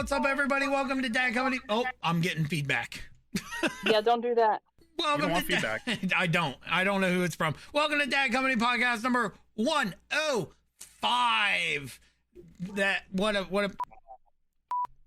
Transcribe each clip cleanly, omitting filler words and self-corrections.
what's up, everybody? Welcome to Dad Company. Oh, I'm getting feedback. Yeah, don't do that. Welcome to feedback. I don't know who it's from. Welcome to Dad Company podcast number 105. What a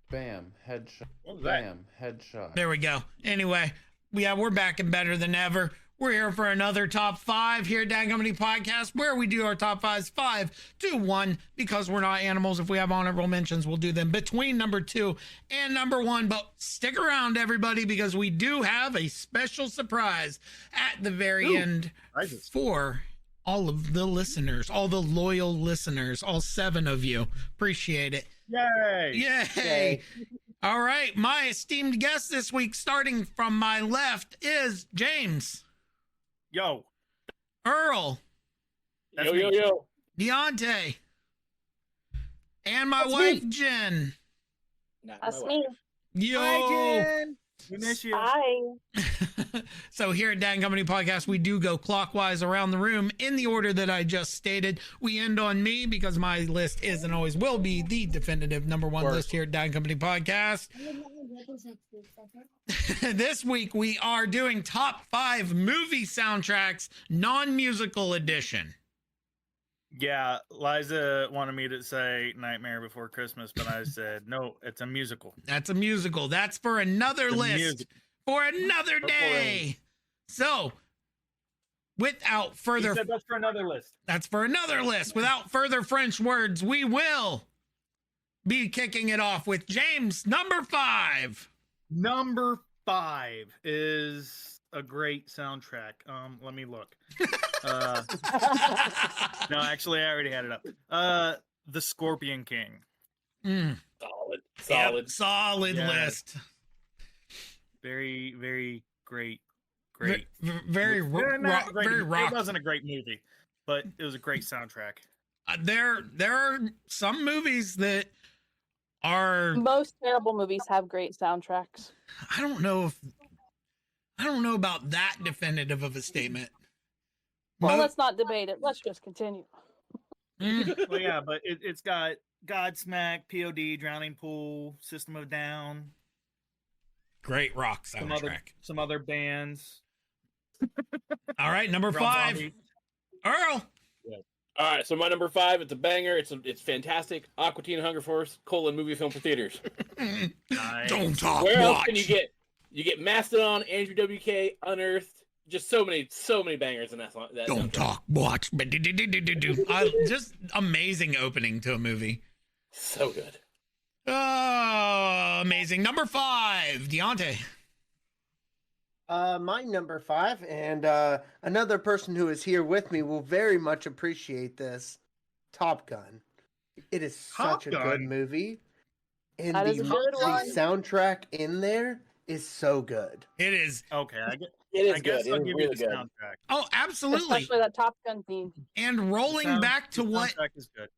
Bam, headshot. What was that? Bam, headshot. There we go. Anyway, we're back and better than ever. We're here for another top 5 here at Dad Company Podcast, where we do our top 5s 5 to 1, because we're not animals. If we have honorable mentions, we'll do them between number 2 and number 1. But stick around, everybody, because we do have a special surprise at the very end Prizes. for all of the listeners, all the loyal listeners, all 7 of you. Appreciate it. Yay! Yay. All right, my esteemed guest this week, starting from my left, is James, Yo. Earl, That's me. Deontay, and my That's wife, me. Jen. That's me. Yo. We miss you. Hi. So here at Dan Company Podcast, we do go clockwise around the room in the order that I just stated. We end on me because my list is and always will be the definitive number 1 list here at Dan Company Podcast. This week we are doing top 5 movie soundtracks, non-musical edition. Yeah, Liza wanted me to say Nightmare Before Christmas, but I said, no, it's a musical. That's a musical. That's for another The list, music. for another Purple day. So, without He further, said that's for another list. that's for another list. Without further French words, we will be kicking it off with James, number 5. Number 5 is a great soundtrack. Let me look. No, actually, I already had it up. The Scorpion King. Solid. Yep, solid Yes. list. Very, very great. Great. Very Not great. very It rock. wasn't a great movie, but it was a great soundtrack. There are some movies that are, Most terrible movies have great soundtracks. I don't know about that definitive of a statement. Well, Mo- let's not debate it. Let's just continue. Mm, Well, yeah, but it's got Godsmack, POD, Drowning Pool, System of a Down, great rock some other soundtrack. bands. All right, number Rob 5, Zombie. Earl. All right, so my number 5, it's a banger. It's fantastic. Aqua Teen Hunger Force: movie film for theaters. Nice. Don't talk Where else much. can you get? You get Mastodon, Andrew WK, Unearthed. Just so many bangers in that song. Don't talk much. Just amazing opening to a movie. So good. Oh, amazing. Number 5, Deontay. My number 5, and another person who is here with me will very much appreciate this. Top Gun. It is Top such a Gun? good movie, and That the, is a good the one. soundtrack in there is so good. It is. Okay, It is I guess good. I'll It's give really you the good. soundtrack. Oh, absolutely. Especially that Top Gun theme. And rolling The back to what soundtrack is good.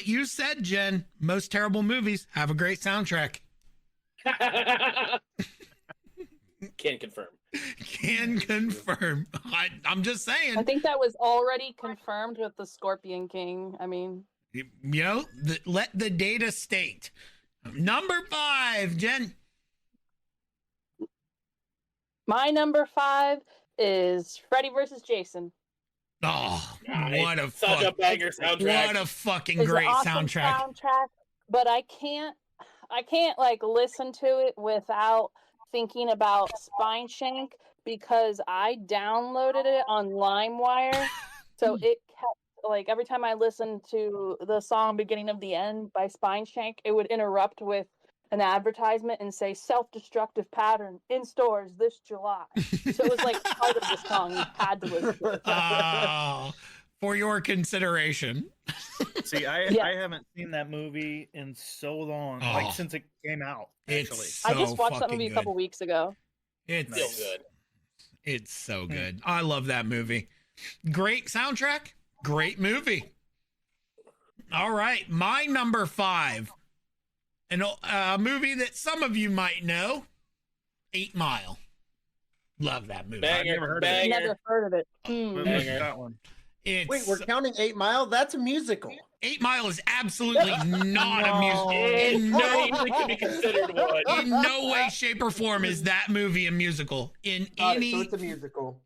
you said, Jen, most terrible movies have a great soundtrack. Can confirm. Can confirm. I'm just saying. I think that was already confirmed with the Scorpion King. I mean, Let the data state. Number 5, Jen. my number 5 is Freddy vs. Jason. Oh, Nice. what a Such a banger soundtrack. what a fucking It's an great awesome soundtrack. But I can't like listen to it without thinking about Spine Shank, because I downloaded it on LimeWire. So it kept, like, every time I listened to the song Beginning of the End by Spine Shank, it would interrupt with an advertisement and say self-destructive pattern in stores this July. So it was like part of the song. You had to listen to it. Oh, for your consideration. See, I Yeah. haven't seen that movie in so long, Oh. like since it came out. Actually, It's so I just watched that fucking movie a good. couple weeks ago. It's Still good. It's so good. I love that movie. Great soundtrack, great movie. All right, my number 5, a movie that some of you might know, 8 Mile. Love that movie. Banger. never heard of it. banger. Never heard of it. What- what's Banger. that one? It's Wait, we're counting 8 Mile? That's a musical. 8 Mile is absolutely not a musical. It In no easily could be considered one. In no way, shape, or form is that movie a musical. In Got it, any, so it's a musical.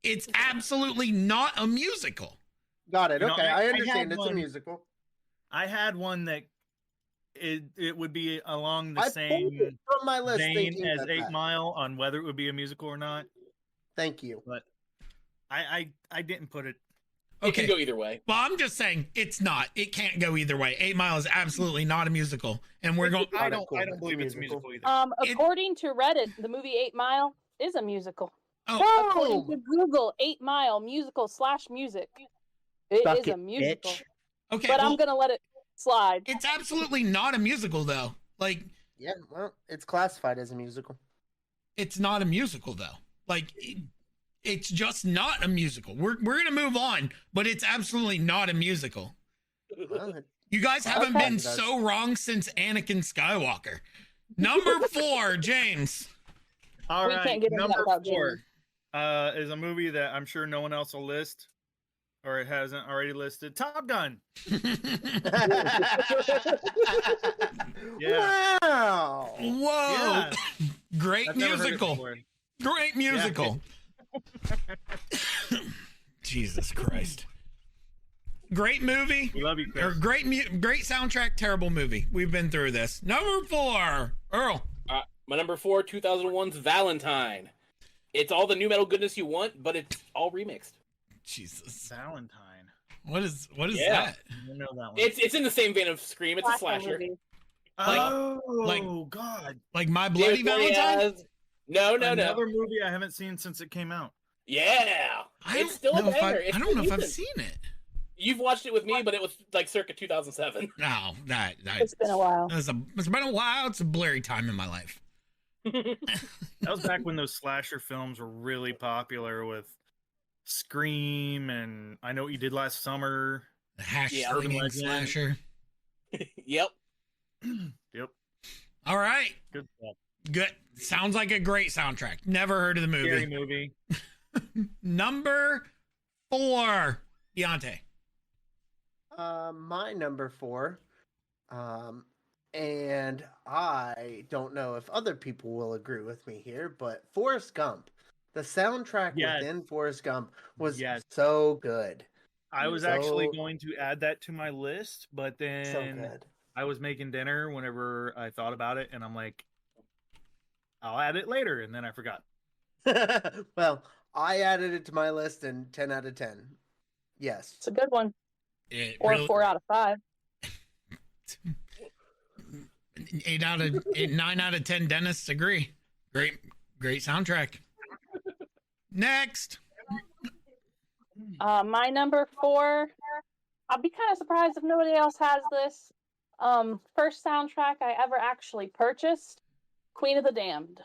it's absolutely not a musical. Got it. You know, Okay, I I understand. had It's a one- musical. I had one that it would be along the I pulled same it from my list vein thinking as that 8 that. Mile on whether it would be a musical or not, Thank you. but I didn't put it. It Okay. can go either way. Well, I'm just saying it's not. It can't go either way. 8 Mile is absolutely not a musical, and we're going. I Got it, don't cool. I don't It's a believe it's a musical. musical either. It- According to Reddit, the movie 8 Mile is a musical. Oh, According to Boom! Google, 8 Mile musical / music. It Suck is a it, musical. bitch. okay. But Well, I'm gonna let it slide. it's absolutely not a musical, though. Like, Yeah, well, it's classified as a musical. it's not a musical, though. Like, it's just not a musical. We're gonna move on, but it's absolutely not a musical. Well, You guys haven't Okay. been so wrong since Anakin Skywalker. Number 4, James. All We right, can't get into that number without 4 is a movie that I'm sure no one else will list, or it hasn't already listed. Top Gun. Yeah. Wow. Whoa. Yeah. Great I've never heard it musical. before. Great musical. Jesus Christ. Great movie. We love you, Or Chris. great soundtrack, terrible movie. We've been through this. Number 4, Earl. My number 4, 2001's Valentine. It's all the new metal goodness you want, but it's all remixed. Jesus. Valentine. What is Yeah. that? I don't know that one. It's in the same vein of Scream. It's a Slasher slasher. movie. oh God. Like My Bloody David Valentine? Boreanaz. No. Another movie I haven't seen since it came out. Yeah. I It's still a know if banger. It's I don't know if I've decent. seen it. You've watched it with me, but it was like circa 2007. No, It's been a while. it's been a while. It's a blurry time in my life. That was back when those slasher films were really popular with Scream and I Know What You Did Last Summer. The hash Yeah. slinging Urban Legend. slasher. Yep. Yep. All right. Good stuff. Good. Sounds like a great soundtrack. Never heard of the Scary movie. movie. Number 4, Deontay. My number 4, and I don't know if other people will agree with me here, but Forrest Gump. The soundtrack Yes. within Forrest Gump was Yes. so good. I was actually So- going to add that to my list, but So then good. I was making dinner whenever I thought about it, and I'm like, I'll add it later, and then I forgot. Well, I added it to my list and 10 out of 10. Yes. It's a good one. It Or really- 4 out of 5. 9 out of 10 dentists agree. Great soundtrack. Next. My number 4. I'll be kind of surprised if nobody else has this. First soundtrack I ever actually purchased, Queen of the Damned.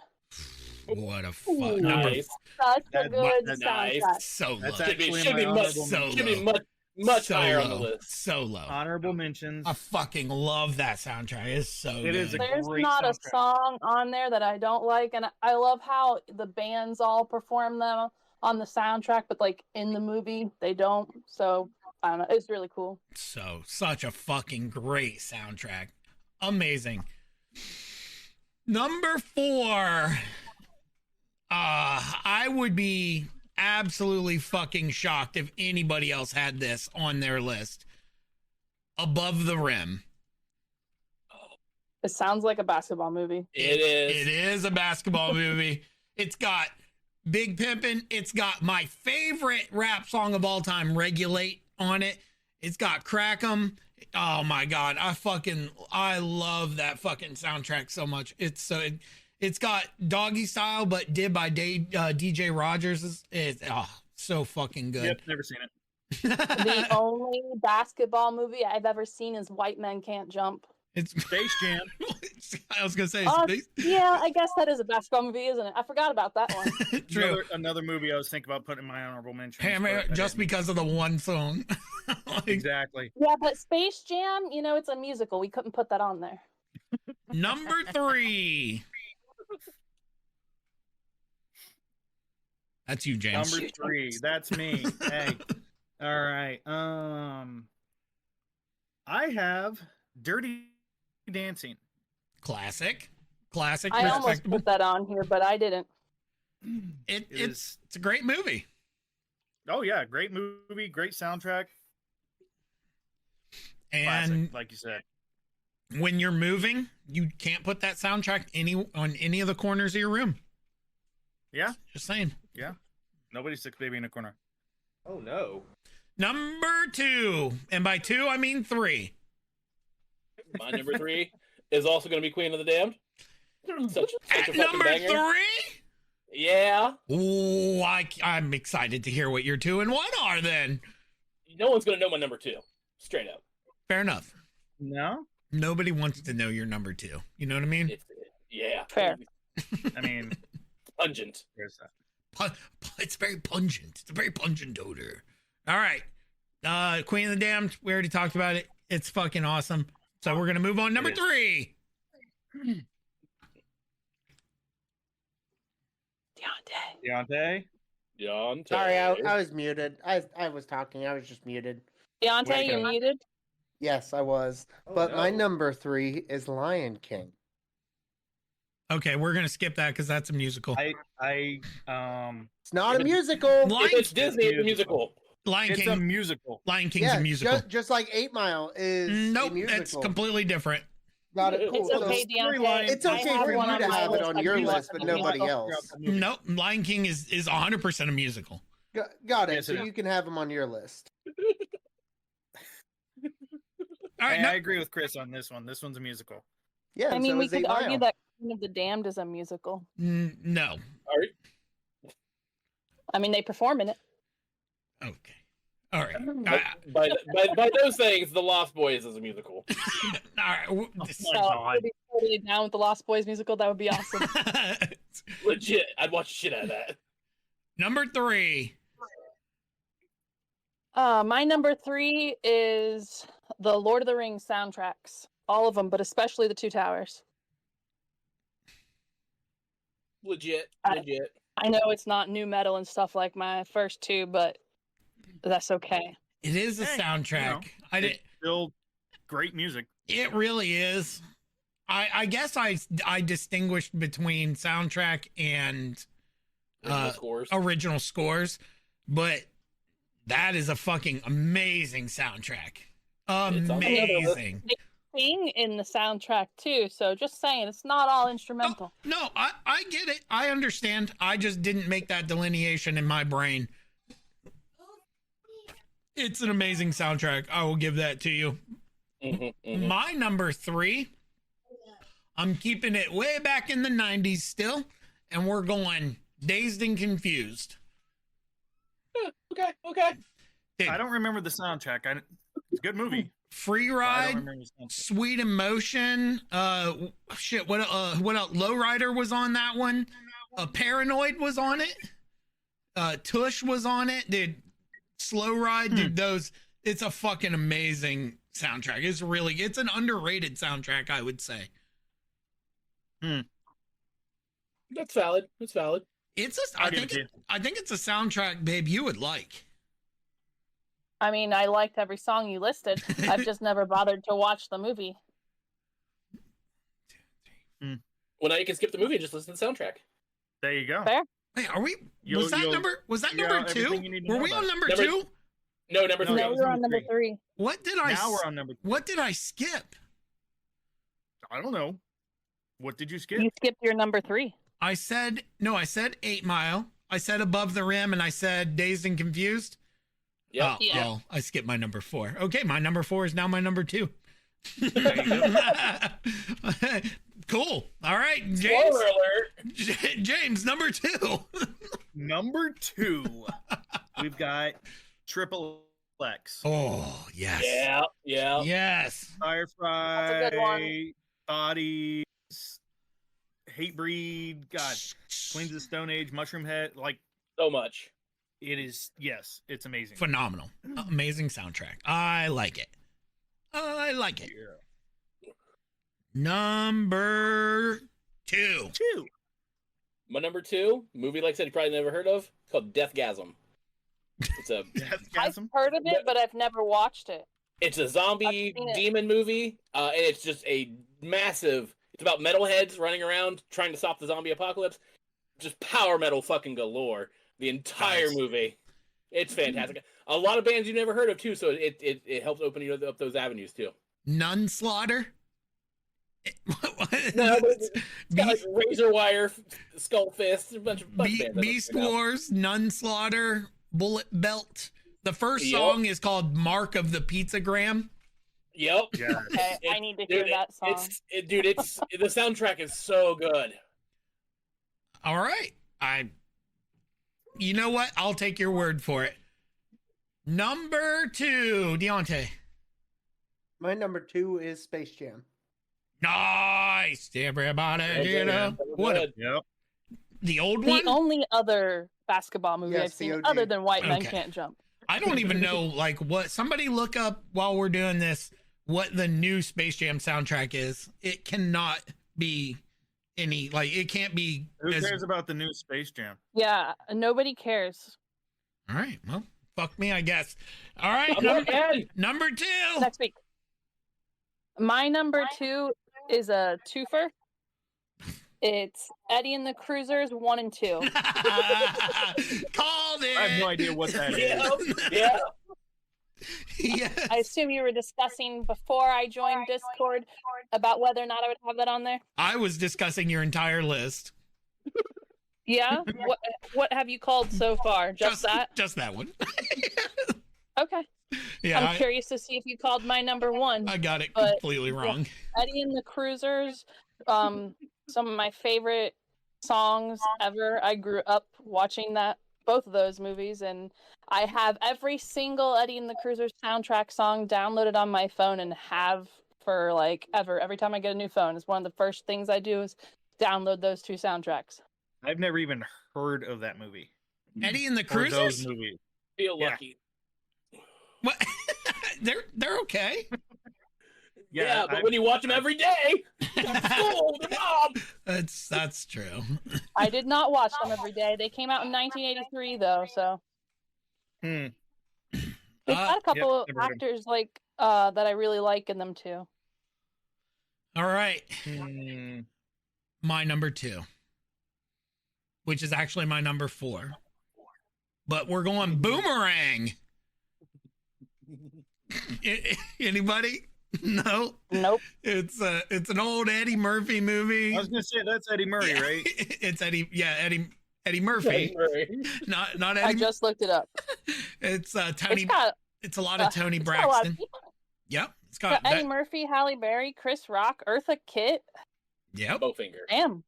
What a fuck. Ooh. Number Nice. Such a That's good nice. soundtrack. so low. That's Should be, actually should my be much, honorable So should be low. much So higher on the low. list. So low. Honorable mentions. I fucking love that soundtrack. It's so It good. is a There's great not a soundtrack. song on there that I don't like, and I love how the bands all perform them on the soundtrack, but like in the movie they don't. So I don't know. It's really cool. So such a fucking great soundtrack. Amazing. Number 4. I would be absolutely fucking shocked if anybody else had this on their list. Above the Rim. It sounds like a basketball movie. It is. It is a basketball movie. It's got Big Pimpin'. It's got my favorite rap song of all time, Regulate, on it. It's got Crack 'Em. Oh my God. I love that fucking soundtrack so much. It's got Doggy Style, but did by DJ Rogers. It's so fucking good. Yep, never seen it. The only basketball movie I've ever seen is White Men Can't Jump. It's Space Jam. I was gonna say Yeah, I guess that is a basketball movie, isn't it? I forgot about that one. true. Another movie I was thinking about putting in my honorable mentions. Hey, man, but I just didn't. because of the one song. Like, Exactly. Yeah, but Space Jam, it's a musical. We couldn't put that on there. Number 3. That's you, James. Number 3. That's me. Hey. All right. I have Dirty Dancing. Classic, I almost respectable. put that on here, but I didn't. It's a great movie. Oh yeah, great movie, great soundtrack. And Classic, like you said. when you're moving, you can't put that soundtrack on any of the corners of your room. Yeah, Just saying. nobody sticks baby in a corner. Oh no. Number 2, and by 2 I mean 3. My number 3 is also going to be Queen of the Damned. Such a At fucking number banger. 3. Yeah. Ooh, I'm excited to hear what your 2 and 1 are. Then No one's going to know my number 2. Straight up. fair enough. No, Nobody wants to know your number 2. You know what I mean? Yeah. Fair. I mean, Pungent. there's that. It's very pungent. It's a very pungent odor. All right. Queen of the Damned, we already talked about it. It's fucking awesome. So we're going to move on. Number It is. 3. Deontay. Sorry, I was muted. I was talking. I was just muted. Deontay, Wait, you muted? Yes, I was. Oh, But my no. number 3 is Lion King. Okay, we're going to skip that because that's a musical. I It's not If a it's- musical. Lion, If it's Disney, it's a musical. Lion it's King. a musical. Lion King's Yeah, a musical. just like 8 Mile is a Nope, musical. that's completely different. Got it. Cool. It's So okay, Deontay. it's I okay have for you one on to my have it list. on I your do list, like but the nobody musical. else. Nope, Lion King is 100% a musical. Got it. Yes, So it is. you can have them on your list. All right, I no, agree with Chris on this one. This one's a musical. Yeah. I and mean, so we is could 8 argue Mile. that Queen of the Damned is a musical. no. All right. I mean, they perform in it. Okay. All right. By those things, The Lost Boys is a musical. All right. So God. I'd be totally down with the Lost Boys musical. That would be awesome. Legit. I'd watch the shit out of that. Number 3. My number 3 is the Lord of the Rings soundtracks. All of them, but especially the Two Towers. Legit. I- Legit. I know it's not new metal and stuff like my first 2, but that's okay. It is a Hey, soundtrack. I did. It's still great music. It really is. I guess I distinguished between soundtrack and Original scores. original scores, but that is a fucking amazing soundtrack. It's on the Amazing. Sing in the soundtrack too, so just saying, it's not all instrumental. No, I get it. I understand. I just didn't make that delineation in my brain. It's an amazing soundtrack. I will give that to you. Mhm, mhm. My number 3, I'm keeping it way back in the 90s still, and we're going Dazed and Confused. Okay. Dude, I don't remember the soundtrack. It's a good movie. Free but I don't Ride, remember the soundtrack. Sweet Emotion, what else? Lowrider was on that one. Paranoid was on it. Tush was on it. Dude, Slow Ride, dude, it's a fucking amazing soundtrack. It's an underrated soundtrack, I would say. That's valid. That's valid. I'll give it to you. I think it's a soundtrack, babe, you would like. I mean, I liked every song you listed. I've just never bothered to watch the movie. Well, now you can skip the movie and just listen to the soundtrack. There you go. Fair. Hey, are we? You'll- Was that you'll number figure number out 2? everything you need to Were know we about on it. number Number- 2? No, number No, three. that No, was we're on number number 3. What did I? Now we're on number. What did I skip? I don't know. What did you skip? You skipped your number 3. I said 8 Mile. I said Above the Rim, and I said Dazed and Confused. Yeah. Oh, Yeah. well, I skipped my number 4. Okay, my number 4 is now my number 2. There you go. Cool. All right, James. Spoiler alert. James, number 2. Number 2, we've got Triple X. Oh, yes. Yeah. Yes. Firefly, That's a good one. Bodies, Hatebreed, God, Queens of the Stone Age, Mushroom Head. Like, So much. it is, yes, it's amazing. Phenomenal. Amazing soundtrack. I like it. I like it. Yeah. Number 2. 2. My number 2 movie, like I said, you probably never heard of. It's called Deathgasm. It's a I've Deathgasm. heard of it, but I've never watched it. It's a zombie I've seen it. demon movie, and it's just a massive. It's about metalheads running around trying to stop the zombie apocalypse. Just power metal fucking galore. The entire Nice. movie. It's fantastic. A lot of bands you've never heard of too, so it helps open you up those avenues too. Nun slaughter. No, it's got like Beast, Razor Wire, Skull Fist, a bunch of bands. that Beast don't know. Wars, Nun slaughter, Bullet Belt. The first Yep. song is called Mark of the Pizzagram. Yep. Yeah. Okay, I need to hear that song. It's the soundtrack is so good. All right. You know what? I'll take your word for it. Number 2, Deontay. My number 2 is Space Jam. Nice. Everybody get up. What? Good. Yep. The old The one? only other basketball movie Yes, I've the seen OG. other than White Men Okay. Can't Jump. I don't even know like what. Somebody look up while we're doing this what the new Space Jam soundtrack is. It cannot be any like it can't be. Who as- cares about the new Space Jam? Yeah, nobody cares. All right. Well, fuck me, I guess. All right. I'm not mad. Number 2. Next week. My number 2 is a twofer. It's Eddie and the Cruisers 1 and 2. Called it. I have no idea what that is. Yeah. Yes. I assume you were discussing before I joined Discord about whether or not I would have that on there. I was discussing your entire list. Yeah. What have you called so far? Just that? Just that one. Okay. Yeah. I'm curious to see if you called my number 1. I got it But- completely wrong. Eddie and the Cruisers, some of my favorite songs ever. I grew up watching both of those movies, and I have every single Eddie and the Cruisers soundtrack song downloaded on my phone and have for like ever. Every time I get a new phone, it's one of the first things I do is download those 2 soundtracks. I've never even heard of that movie. Eddie and the Or those Cruisers? movies. Feel Yeah. lucky. What? they're okay. Yeah, but I- when you watch them every day, school, the mom. That's true. I did not watch them every day. They came out in 1983 though, so Hmm. they've got a yep, couple of never heard of actors like that I really like in them too. All right. Hmm. My number 2, which is actually my number 4. But we're going Boomerang. Anybody? No. Nope. It's an old Eddie Murphy movie. I was gonna say that's Eddie Murray, Yeah. right? It's Eddie Murphy. Not I Eddie. just looked it up. It's It's Tony. got, It's a lot of Tony it's got a lot of Braxton. people. Yep. It's It's got got Eddie that, Murphy, Halle Berry, Chris Rock, Eartha Kitt. yep. Bowfinger. Damn.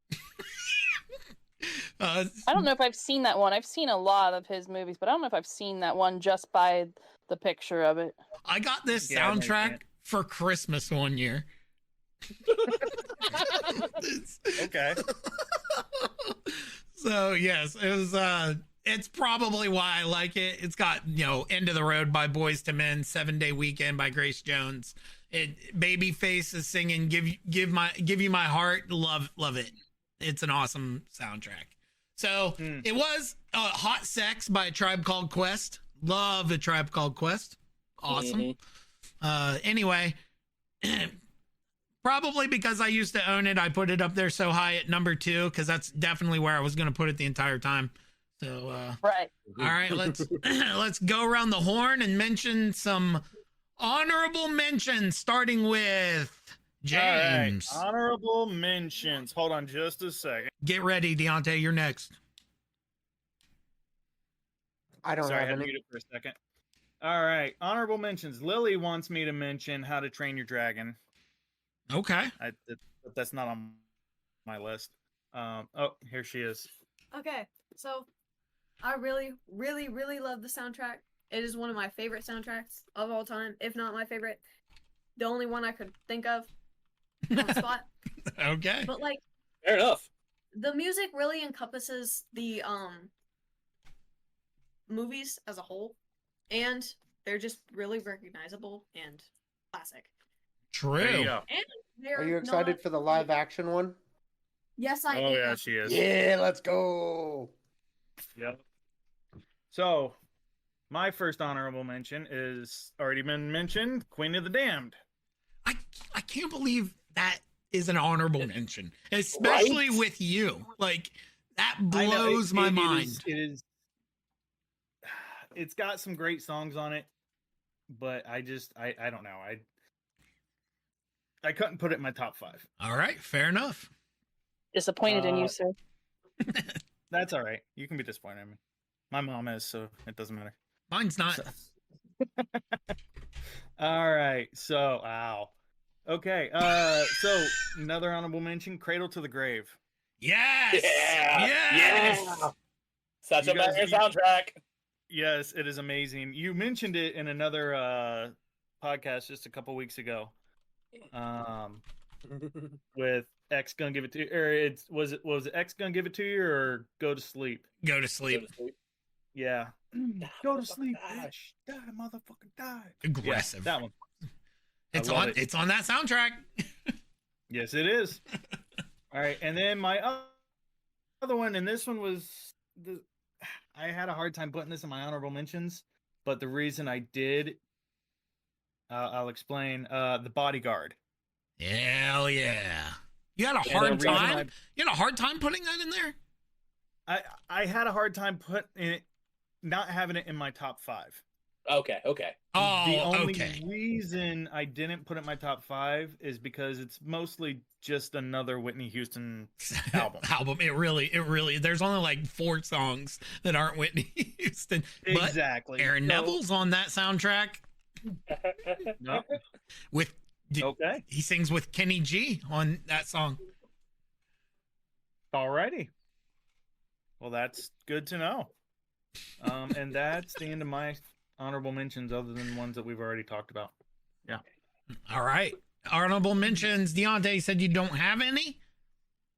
Uh, I don't know if I've seen that one. I've seen a lot of his movies, but I don't know if I've seen that one just by the picture of it. I got this Yeah, I soundtrack can't. for Christmas one year. Okay. So yes, it was it's probably why I like it. It's got, End of the Road by Boys to Men, 7-Day Weekend by Grace Jones. Babyface is singing give you my heart. Love it. It's an awesome soundtrack. So it was Hot Sex by A Tribe Called Quest. Love A Tribe Called Quest. Awesome. Anyway, probably because I used to own it, I put it up there so high at number 2 because that's definitely where I was going to put it the entire time. So, Right. all right, let's go around the horn and mention some honorable mentions, starting with James. All right. Honorable mentions. Hold on just a second. Get ready, Deontay. You're next. I don't Sorry, I have had to any. mute it for a second. All right. Honorable mentions. Lily wants me to mention How to Train Your Dragon. Okay. But that's not on my list. Oh, here she is. Okay, so I really, really, really love the soundtrack. It is one of my favorite soundtracks of all time, if not my favorite. The only one I could think of on the spot. Okay. But like Fair enough. the music really encompasses the movies as a whole, and they're just really recognizable and classic. There you True. go. And they're Are you excited not, for the live action one? Yes, I Oh am. yeah, she is. Yeah, let's go. Yep. So, my first honorable mention is already been mentioned, Queen of the Damned. I can't believe that is an honorable mention, especially Right? with you. Like that I know, blows my mind. It is. It's got some great songs on it, but I don't know. I couldn't put it in my top 5. All right, fair enough. Disappointed in you, sir. That's all right. You can be disappointed in me. My mom is, so it doesn't matter. Mine's not. So- All right. So, ow. Okay. So another honorable mention: Cradle to the Grave. Yes. Yeah. Yes. Yeah. Such You a guys banger need- soundtrack. Yes, it is amazing. You mentioned it in another podcast just a couple weeks ago. With X gonna give it to you, or was it X gonna give it to you, or Go to Sleep? Go to sleep. Yeah. Go to sleep, bitch. Die, motherfucker, die. Aggressive. Yeah, that one. It's I love on. it. It's on that soundtrack. Yes, it is. All right, and then my other one, and this one was I had a hard time putting this in my honorable mentions, but the reason I did, I'll explain. The Bodyguard. Hell yeah. You had a And hard the reason time. You had a hard time putting that in there. I had a hard time not having it in my top 5. Okay. Oh, The only okay. reason I didn't put it in my top 5 is because it's mostly just another Whitney Houston album. It really. There's only like 4 songs that aren't Whitney Houston. But Exactly. Aaron So- Neville's on that soundtrack No. with. Okay. He sings with Kenny G on that song. Alrighty. Well, that's good to know. And that's the end of my honorable mentions, other than ones that we've already talked about. Yeah. All right. Honorable mentions. Deontay said you don't have any.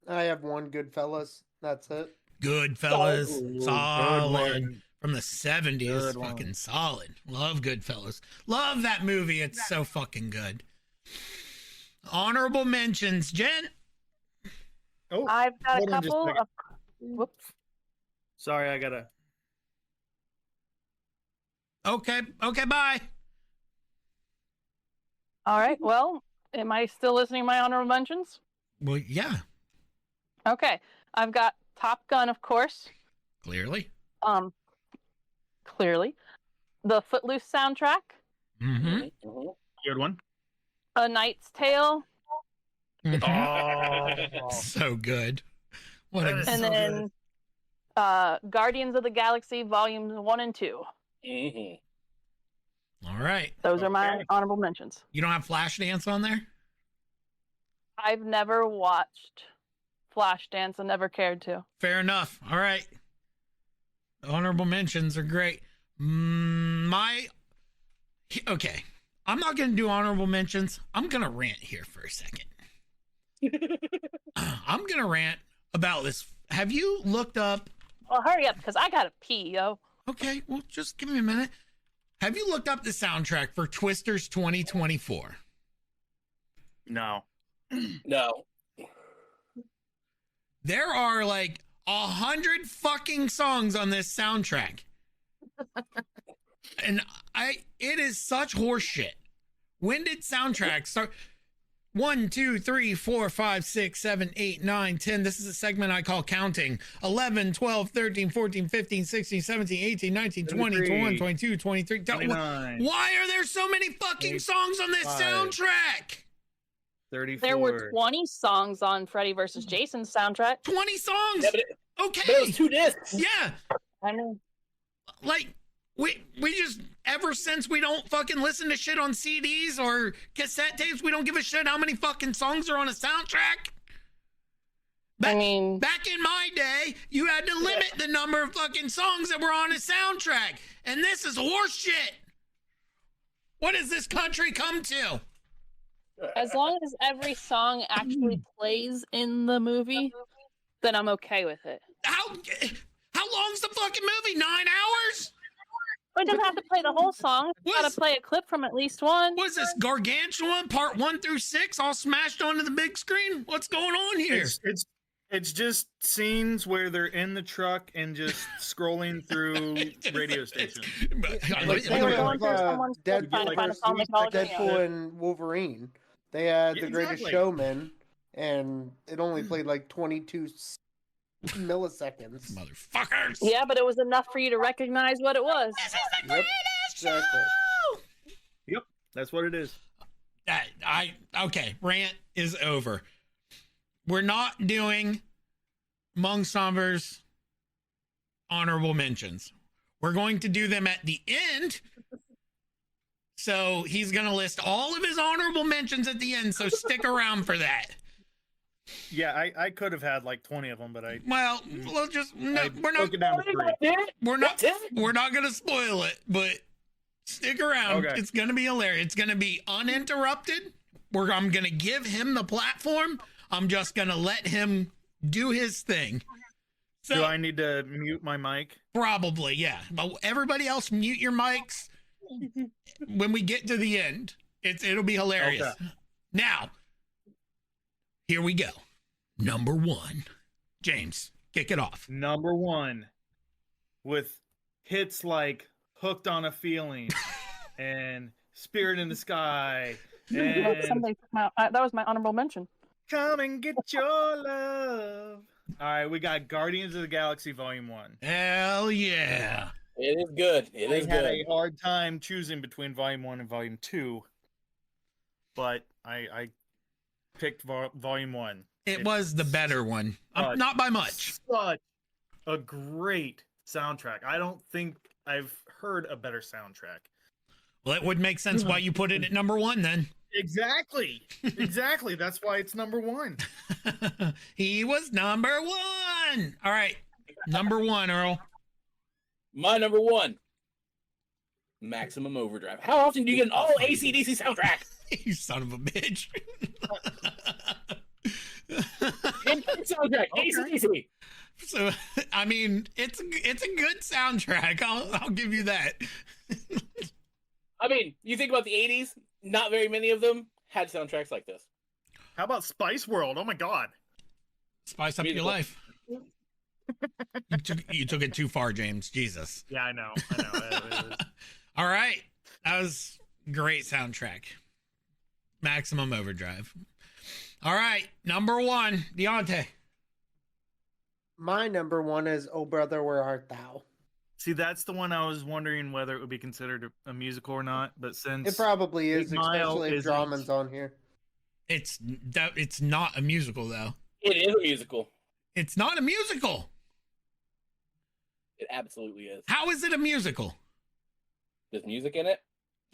I have one, Goodfellas. That's it. Goodfellas. Oh, Solid. From the 70s. Good one. Fucking solid. Love Goodfellas. Love that movie. It's so fucking good. Honorable mentions. Jen? Oh, I've got a hold on just a couple second. of. Whoops. sorry, I gotta. Okay, bye. All right. Well, am I still listening to my honorable mentions? Well, yeah, Okay. I've got Top Gun, of course. clearly. Clearly. The Footloose soundtrack. Mm-hmm. Good one. A Knight's Tale. So good. What a And so then Guardians of the Galaxy Volumes 1 and 2. good. All right. Those are my Okay. honorable mentions. You don't have Flashdance on there? I've never watched Flashdance and never cared to. Fair enough. All right. Honorable mentions are great. Okay. I'm not going to do honorable mentions. I'm going to rant here for a second. I'm going to rant about this. Have you looked up? Well, hurry up because I gotta pee, yo. Okay, well, just give me a minute. Have you looked up the soundtrack for Twisters 2024? No. No. There are like 100 fucking songs on this soundtrack. And it is such horseshit. When did soundtracks start? 1, 2, 3, 4, 5, 6, 7, 8, 9, 10. This is a segment I call counting. 11, 12, 13, 14, 15, 16, 17, 18, 19, 20, 21, 22, 23. 29, Why are there so many fucking songs on this 5. soundtrack? 34. There were 20 songs on Freddy vs. Jason's soundtrack. 20 songs. Yeah, but it Okay. was 2 discs. Yeah. I mean, Like we just, ever since we don't fucking listen to shit on CDs or cassette tapes, we don't give a shit how many fucking songs are on a soundtrack. I mean, Back in my day, you had to limit the number of fucking songs that were on a soundtrack. And this is horse shit. What has this country come to? as long as every song actually plays in the movie, then I'm okay with it. How long's the fucking movie? 9 hours? It doesn't have to play the whole song. It's got What's- to play a clip from at least one. What is this, Gargantuan part 1 through 6 all smashed onto the big screen? What's going on here? It's just scenes where they're in the truck and just scrolling through radio stations. Like They were going through someone's Deadpool, trying to find a comic Deadpool and Wolverine. They had Yeah, The Greatest exactly. Showman, and it only played like 22 milliseconds. Motherfuckers. Yeah, but it was enough for you to recognize what it was. Yep, exactly. That's what it is. Okay, rant is over. We're not doing Mung Somber's honorable mentions. We're going to do them at the end. So he's going to list all of his honorable mentions at the end. So stick around for that. Yeah, I could have had like 20 of them, but I Well, we'll just no, I we're not broke it down to 3. we're not going to spoil it, but stick around. Okay. It's going to be hilarious. It's going to be uninterrupted. I'm going to give him the platform. I'm just going to let him do his thing. So Do I need to mute my mic? probably, yeah. But everybody else mute your mics when we get to the end. It'll be hilarious. Okay. Now, here we go. Number 1. James, kick it off. Number 1, with hits like "Hooked on a Feeling" and "Spirit in the Sky" and Somebody took that was my honorable mention. "Come and Get Your Love." All right, we got Guardians of the Galaxy Volume 1. Hell yeah. It is good. It I is had good. a hard time choosing between Volume 1 and Volume 2, but I picked Volume 1. It was the better one. Not by much. Such a great soundtrack. I don't think I've heard a better soundtrack. Well, it would make sense why you put it at number 1 then. Exactly. Exactly. That's why it's number 1. He was number 1. All right. Number 1, Earl. My number 1, Maximum Overdrive. How often do you get an all AC/DC soundtrack? You son of a bitch. Soundtrack, AC/DC. So, I mean, it's a good soundtrack. I'll give you that. I mean, you think about the 80s, not very many of them had soundtracks like this. How about Spice World? Oh my God. Spice up your Musical. life. You took it too far, James. Jesus. Yeah, I know. I know. It was- All right. That was great soundtrack. Maximum Overdrive. All right. Number 1, Deontay. My number 1 is "Oh Brother, Where Art Thou." See, that's the one I was wondering whether it would be considered a musical or not. But since It probably is, 8 Mile especially if isn't- Drummon's on here. It's not a musical though. It is a musical. It's not a musical. It absolutely is. How is it a musical? There's music in it,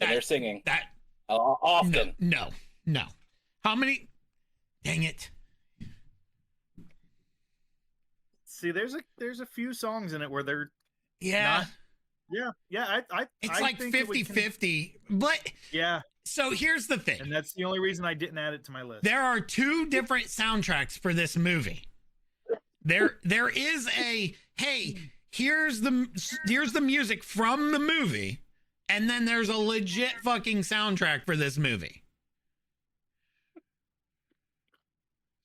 and That- they're singing That often. no. How many? Dang it. see, there's a few songs in it where they're Yeah. yeah. I It's I like think it would 50-50. But Yeah, so here's the and thing. that's the only reason I didn't add it to my list. There are 2 different soundtracks for this movie. There is a hey, here's the music from the movie, and then there's a legit fucking soundtrack for this movie.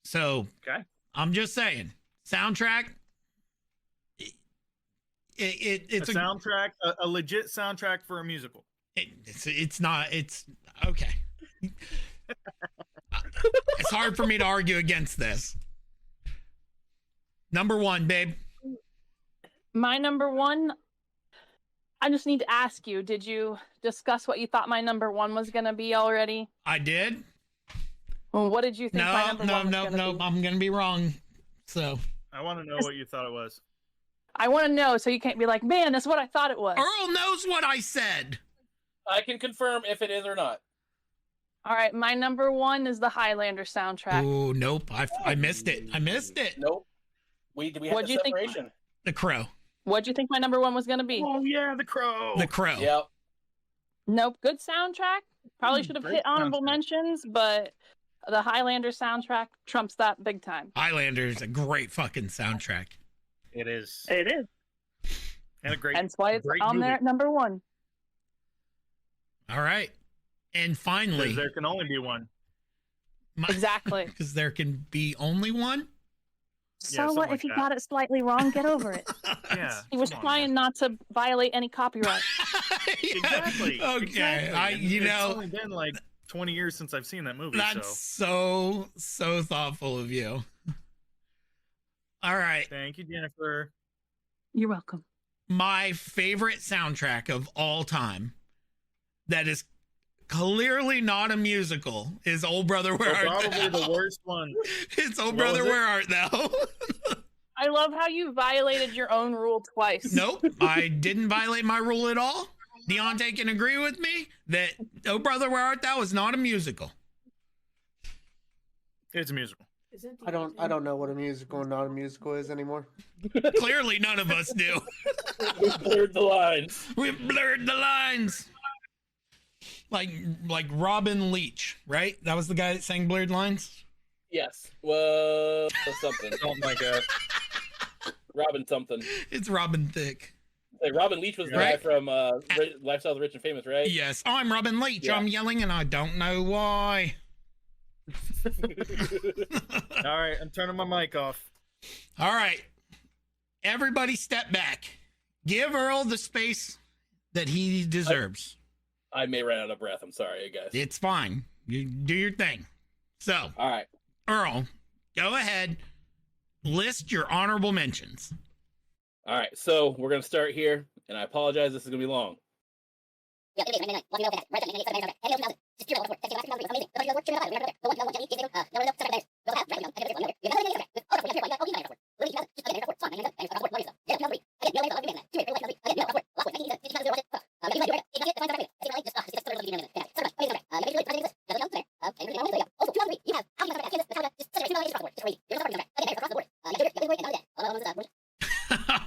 So Okay. I'm just saying, soundtrack. It's a soundtrack, a legit soundtrack for a musical. it's not. It's okay. It's hard for me to argue against this. Number 1, babe. My number 1, I just need to ask you, did you discuss what you thought my number 1 was going to be already? I did. Well, what did you think my No, number 1 no, was no, gonna no. be? I'm gonna be wrong. So I want to know what you thought it was. I want to know so you can't be like, man, that's what I thought it was. Earl knows what I said. I can confirm if it is or not. All right, my number 1 is the Highlander soundtrack. Oh nope, I missed it. I missed it. Nope. We have What'd the you think? separation. The Crow. What'd you think my number 1 was going to be? Oh yeah, The Crow. The Crow. Yep. Nope, good soundtrack. Probably should have Great hit honorable soundtrack. mentions, but the Highlander soundtrack trumps that big time. Highlander is a great fucking soundtrack. It is, It is. and a great. Hence why it's great on movie. there at number 1. All right, and 'Cause finally, there can only be one. Exactly. because there can be only one. So something what like if you that. got it slightly wrong? Get over it. Yeah. He was come on, trying man. not to violate any copyright. Yeah. Exactly. Okay. Exactly. And You it's know, only been like 20 years since I've seen that movie. that's So so thoughtful of you. All right. thank you, Jennifer. You're welcome. My favorite soundtrack of all time that is clearly not a musical is Old Brother Where Art Probably Thou? the worst one. It's Old What Brother was it? Where Art Thou? I love how you violated your own rule twice. Nope, I didn't violate my rule at all. Deontay can agree with me that Oh Brother Where Art Thou is not a musical. It's a musical. Isn't I don't know what a musical and not a musical is anymore. Clearly none of us do. We blurred the lines. We've blurred the lines. Like Robin Leach, right? That was the guy that sang Blurred Lines? Yes. Well, something. Something like that. Robin something. It's Robin Thicke. Like Robin Leach was the Right. guy from Lifestyle of the Rich and Famous, right? Yes, I'm Robin Leach. Yeah. I'm yelling and I don't know why. All right, I'm turning my mic off. All right. Everybody step back. Give Earl the space that he deserves. I may run out of breath. I'm sorry, guys. It's fine. You do your thing. So, All right. Earl, go ahead. List your honorable mentions. All right. So we're gonna start here, and I apologize. This is gonna be long.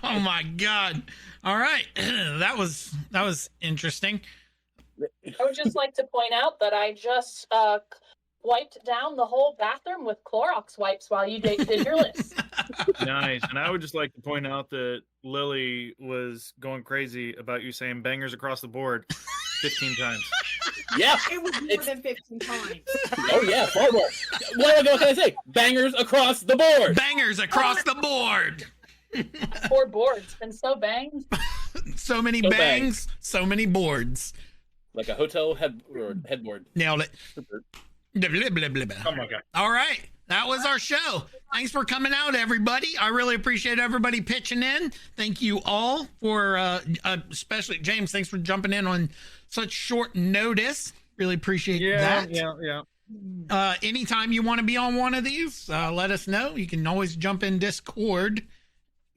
Oh my god. All right. that was interesting. I would just like to point out that I just wiped down the whole bathroom with Clorox wipes while you did your list. Nice. And I would just like to point out that Lily was going crazy about you saying bangers across the board 15 times. Yeah. It was more It's- than 15 times. Oh yeah, far more. What can I say? Bangers across the board. Bangers across the board. Poor board's been so banged. So many So bangs, so many boards. Like a hotel headboard. Nailed it. Blah, blah, blah, blah, blah. Oh my god. All right. That was our show. Thanks for coming out, everybody. I really appreciate everybody pitching in. Thank you all for, especially James, thanks for jumping in on such short notice. Really appreciate that. Yeah. Anytime you want to be on one of these, let us know. You can always jump in Discord.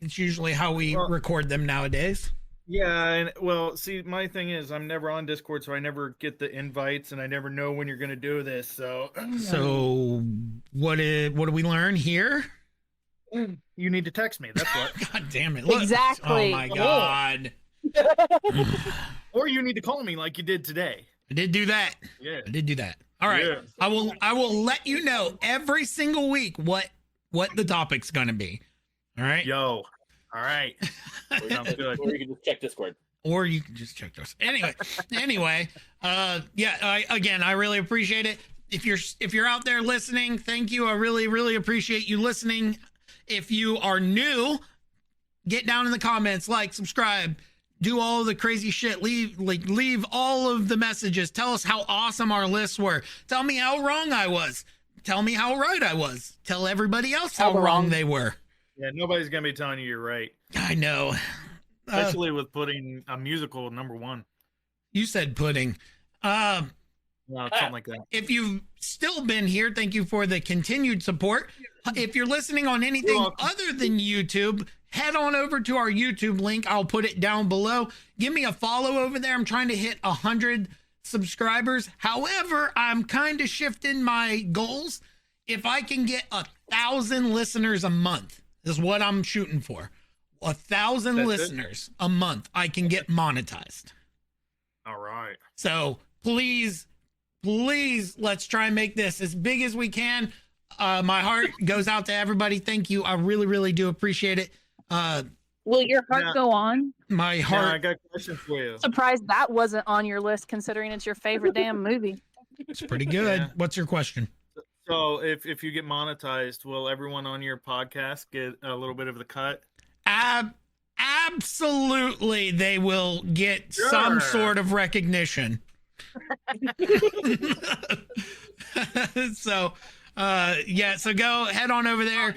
It's usually how we record them nowadays. Yeah, and well, see, my thing is I'm never on Discord, so I never get the invites, and I never know when you're gonna do this. So, So what did we learn here? you need to text me. That's what. God damn it! Look. Exactly. Oh my god! Or you need to call me like you did today. I did do that. Yeah. I did do that. All right. Yeah. I will let you know every single week what the topic's gonna be. All right. Yo. All right. Sounds good. Or you can just check Discord. Or you can just check those. Anyway, yeah, I really appreciate it. If you're out there listening, thank you. I really, really appreciate you listening. If you are new, get down in the comments, like, subscribe, do all the crazy shit. Leave all of the messages. Tell us how awesome our lists were. Tell me how wrong I was. Tell me how right I was. Tell everybody else how wrong they were. Yeah, nobody's gonna be telling you you're right, I know. especially with putting a musical number one. You said pudding. No, something like that. If you've still been here, thank you for the continued support. If you're listening on anything welcome. other than YouTube, head on over to our YouTube link. I'll put it down below. Give me a follow over there. I'm trying to hit 100 subscribers. However, I'm kind of shifting my goals. If I can get 1,000 listeners a month is what I'm shooting for. 1,000 That's it? listeners a month, I can get monetized. All right. So please, let's try and make this as big as we can. My heart goes out to everybody. Thank you. I really, really do appreciate it. Will your heart Yeah. go on? My Now, I heart, got a question for you. Surprised that wasn't on your list, considering it's your favorite damn movie. it's pretty good. Yeah. What's your question? So if you get monetized, will everyone on your podcast get a little bit of the cut? Absolutely, they will get some Sure. sort of recognition. So, yeah. So go head on over there.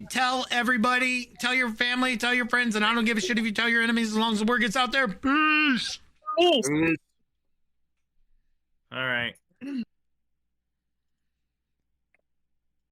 Tell everybody, tell your family, tell your friends, and I don't give a shit if you tell your enemies as long as the word gets out there. Peace. Peace. All right.